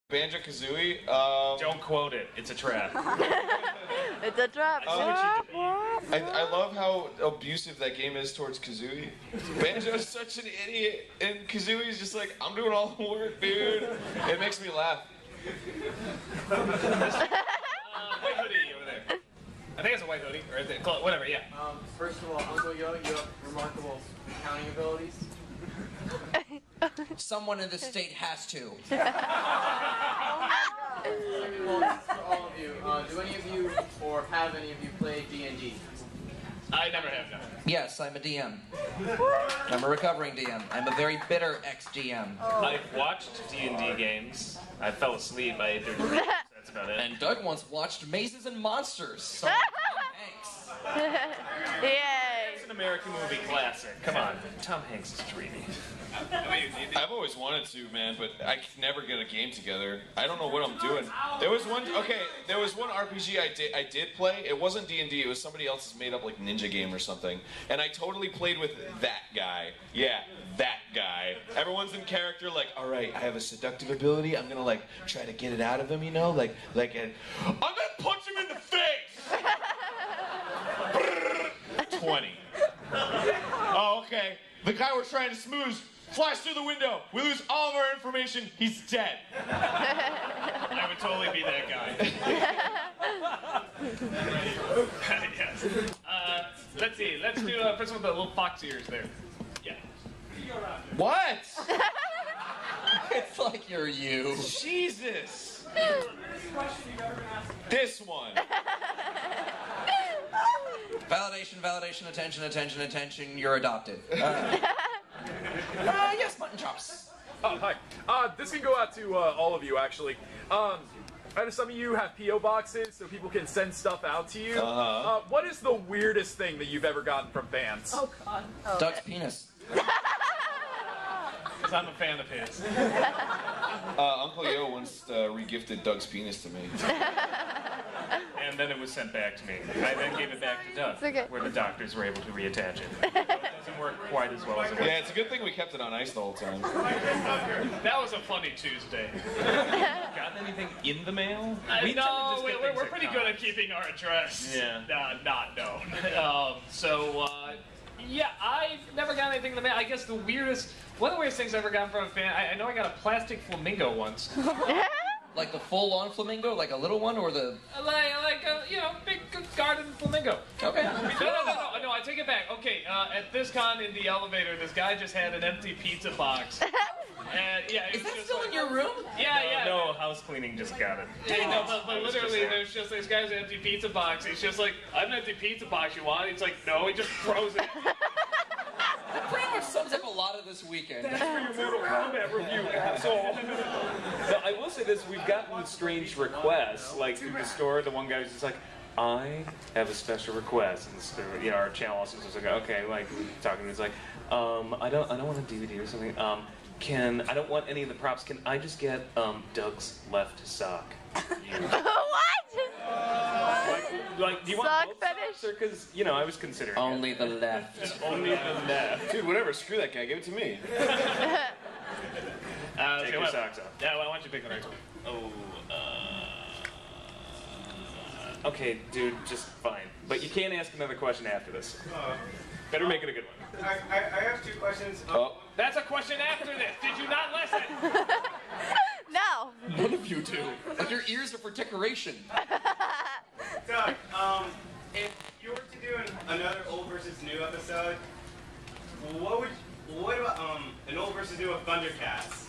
Banjo-Kazooie. Don't quote it. It's a trap. It's a trap. I love how abusive that game is towards Kazooie. Banjo's such an idiot, and Kazooie's just like, I'm doing all the work, dude. It makes me laugh. White hoodie over there. I think it's a white hoodie, or whatever, yeah. First of all, Uncle Yo, you have remarkable counting abilities. Someone in the state has to. Second of all, this is for all of you. Do any of you, or have any of you, played D&D? I never have done. Yes, I'm a DM. I'm a recovering DM. I'm a very bitter ex-DM. I've watched D&D games. I fell asleep by 8:30. That's about it. And Doug once watched Mazes and Monsters. So thanks. Yay! It's an American movie classic. Come on. Tom Hanks is dreamy. I've always wanted to, man, but I can never get a game together. I don't know what I'm doing. There was one RPG I did play. It wasn't D&D. It was somebody else's made up like ninja game or something. And I totally played with that guy. Yeah, that guy. Everyone's in character like, all right, I have a seductive ability. I'm gonna like try to get it out of him, you know, I'm gonna punch him in the face. 20. Oh, okay. The guy we're trying to smooze flies through the window. We lose all of our information. He's dead. I would totally be that guy. Yes. Let's see. Let's do first one with the little fox ears there. Yeah. What? It's like you're you. Jesus. This one. Validation, validation, attention, attention, attention. You're adopted. Yes, mutton chops. Oh, hi. This can go out to all of you, actually. I know some of you have P.O. boxes, so people can send stuff out to you. What is the weirdest thing that you've ever gotten from fans? Oh, God. Oh. Doug's penis. Because I'm a fan of his. Uncle Yo once regifted Doug's penis to me. And then it was sent back to me. I then gave it back to Doug, okay. where the doctors were able to reattach it. So it doesn't work quite as well as it was. Yeah, it's a good thing we kept it on ice the whole time. That was a funny Tuesday. Got anything in the mail? No, we're pretty good at keeping our address not known. Yeah, I've never got anything in the mail. I guess one of the weirdest things I've ever gotten from a fan, I know I got a plastic flamingo once. Like the full-on flamingo? Like a little one, or the... Like a, big garden flamingo. Okay. No, I take it back. Okay, at this con in the elevator, this guy just had an empty pizza box. And, yeah, is that still in your room? Yeah. No, house cleaning just got it. But literally, there's just this guy's empty pizza box. He's just like, I have an empty pizza box, you want? He's like, no, he just throws it. That pretty much sums up a lot of this weekend. That's for your Mortal Kombat review, asshole. No, I will say this, we've gotten strange requests, like through the store, the one guy was just like, I have a special request, and the store, our channel also was like, okay, like, talking to him, he's like, I don't want a DVD or something, I don't want any of the props, can I just get, Doug's left sock? Like, do you want both socks, or because, I was considering only the left. Only the left. Dude, whatever, screw that guy, give it to me. Take your socks off. Yeah, why don't you pick the next one? Okay, dude, just fine. But you can't ask another question after this. Better make it a good one. I have two questions. That's a question after this. Did you not listen? No. None of you do. Like, your ears are for decoration. Doug, if you were to do another old versus new episode, what about an old versus new of Thundercats?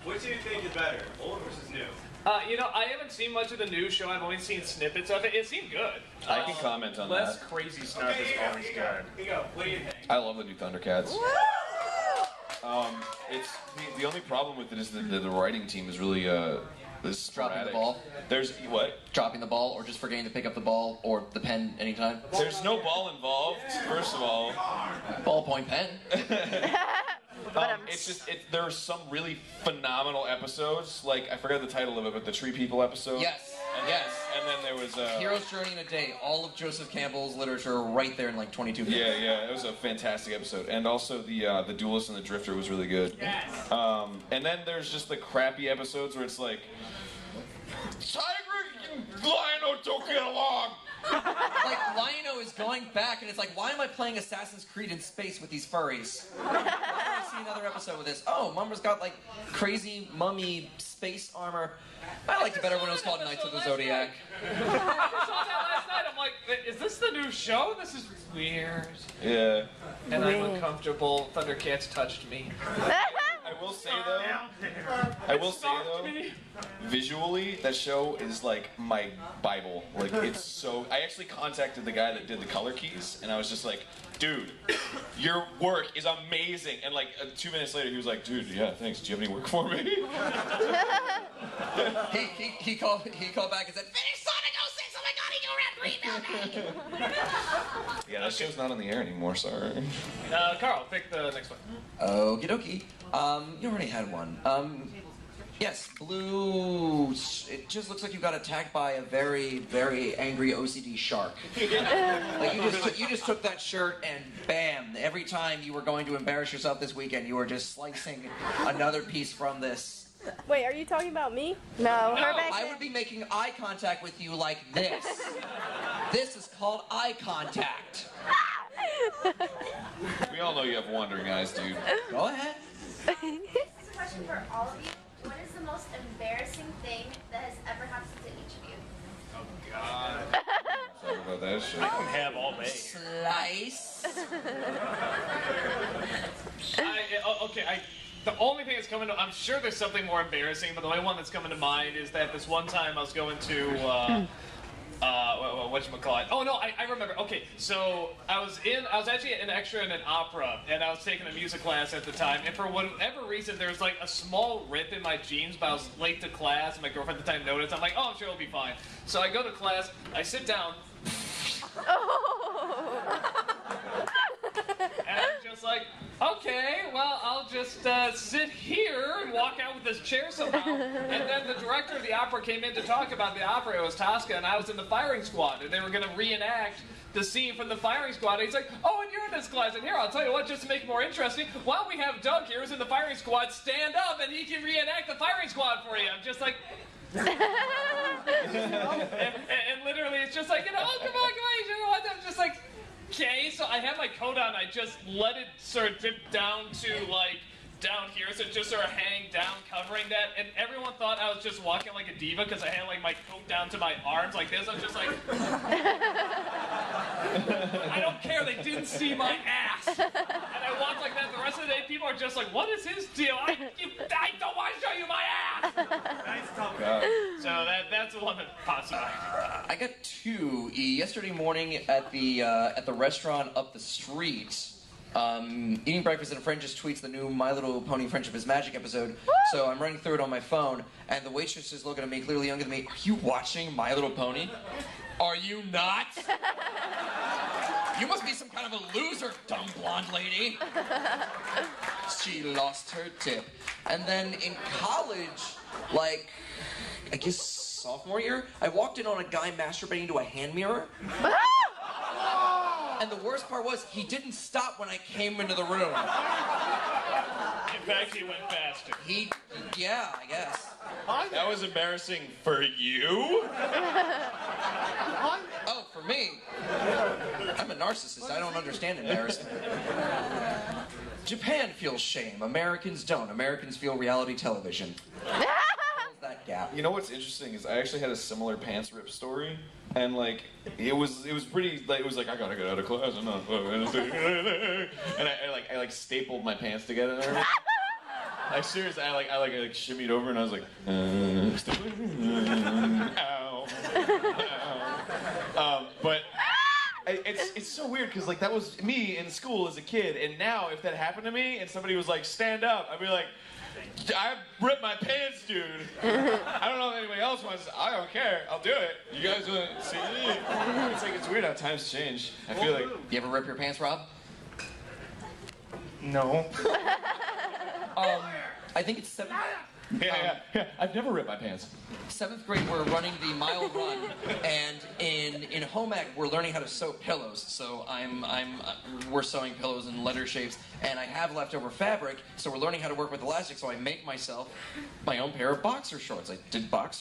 What do you think is better, old versus new? I haven't seen much of the new show. I've only seen snippets of it. It seemed good. I can comment on Less that. crazy stuff is always good. Here you go. What do you think? I love the new Thundercats. It's the only problem with it is that the writing team is really this Dropping the ball. There's what? Dropping the ball, or just forgetting to pick up the ball or the pen anytime. There's no ball involved. First of all, ballpoint pen. It's just there are some really phenomenal episodes. Like I forgot the title of it, but the Tree People episode. Yes. And then there was Hero's Journey in a Day. All of Joseph Campbell's literature right there in like 22 minutes. Yeah, it was a fantastic episode. And also the Duelist and the Drifter was really good. Yes. And then there's just the crappy episodes where it's like, Tiger and Lionel don't get along. Like, Lionel is going back, and it's like, why am I playing Assassin's Creed in space with these furries? Why don't I see another episode with this? Oh, Mummer's got, like, crazy mummy space armor. I liked it better when it was called Knights of the Zodiac. I saw that last night. I'm like, is this the new show? This is weird. Yeah. And I'm uncomfortable. Thundercats touched me. I will say though, visually, that show is like my Bible. Like it's so. I actually contacted the guy that did the color keys, and I was just like, "Dude, your work is amazing." And like 2 minutes later, he was like, "Dude, yeah, thanks. Do you have any work for me?" he called back and said, "Finish Sonic 06! Oh my God, he emailed me!" Yeah, that show's not on the air anymore. Sorry. Carl, pick the next one. Okie dokie. You already had one. Yes, Blue. It just looks like you got attacked by a very, very angry OCD shark. Like you just took that shirt and bam! Every time you were going to embarrass yourself this weekend, you were just slicing another piece from this. Wait, are you talking about me? No, her back I would be making eye contact with you like this. This is called eye contact. We all know you have wandering eyes, dude. Go ahead. This is a question for all of you. What is the most embarrassing thing that has ever happened to each of you? Oh, God. Sorry about that shit. I don't have all day. Slice. The only thing that's coming to, I'm sure there's something more embarrassing, but the only one that's coming to mind is that this one time I was going to, whatchamacallit? Oh no, I remember. Okay, so I was actually an extra in an opera, and I was taking a music class at the time, and for whatever reason, there was like a small rip in my jeans, but I was late to class, and my girlfriend at the time noticed. I'm like, oh, I'm sure it'll be fine. So I go to class, I sit down, and I'm just like, okay, well, I'll just sit here and walk out with this chair somehow. And then the director of the opera came in to talk about the opera. It was Tosca, and I was in the firing squad, and they were going to reenact the scene from the firing squad. And he's like, oh, and you're in this class, and here, I'll tell you what, just to make it more interesting, why don't we have Doug here, who's in the firing squad, stand up, and he can reenact the firing squad for you. I'm just like... and literally, it's just like, oh, come on, guys, you know what? I'm just like... Okay, so I had my coat on, I just let it sort of drip down to, like, down here, so it just sort of hang down, covering that, and everyone thought I was just walking like a diva because I had, like, my coat down to my arms like this. I'm just like... I don't care, they didn't see my ass! And I walked like that the rest of the day, people are just like, what is his deal? I don't want to show you my ass! Nice talk. So that's the one that pops in my mind. I got two. Yesterday morning at the restaurant up the street, eating breakfast, and a friend just tweets the new My Little Pony Friendship is Magic episode. So I'm running through it on my phone, and the waitress is looking at me, clearly younger than me. Are you watching My Little Pony? Are you not? You must be some kind of a loser, dumb blonde lady. She lost her tip. And then in college, like, I guess sophomore year, I walked in on a guy masturbating to a hand mirror. And the worst part was, he didn't stop when I came into the room. In fact, he went faster. Yeah, I guess. That was embarrassing for you? Oh, for me? I'm a narcissist. I don't understand embarrassment. Japan feels shame. Americans don't. Americans feel reality television. That gap. You know what's interesting is I actually had a similar pants rip story, and like it was pretty like it was like I gotta get out of class and I stapled my pants together. Like seriously, I shimmied over and I was like, ow, ow. But it's so weird because like that was me in school as a kid, and now if that happened to me and somebody was like stand up, I'd be like, I ripped my pants, dude. I don't know if anybody else wants. I don't care. I'll do it. You guys want to see? It's like it's weird how times change. I feel like. You ever rip your pants, Rob? No. I think it's 7th. Yeah. I've never ripped my pants. 7th grade, we're running the mile run, and in home ec, we're learning how to sew pillows. So we're sewing pillows in letter shapes, and I have leftover fabric. So we're learning how to work with elastic. So I make myself my own pair of boxer shorts. I did boxer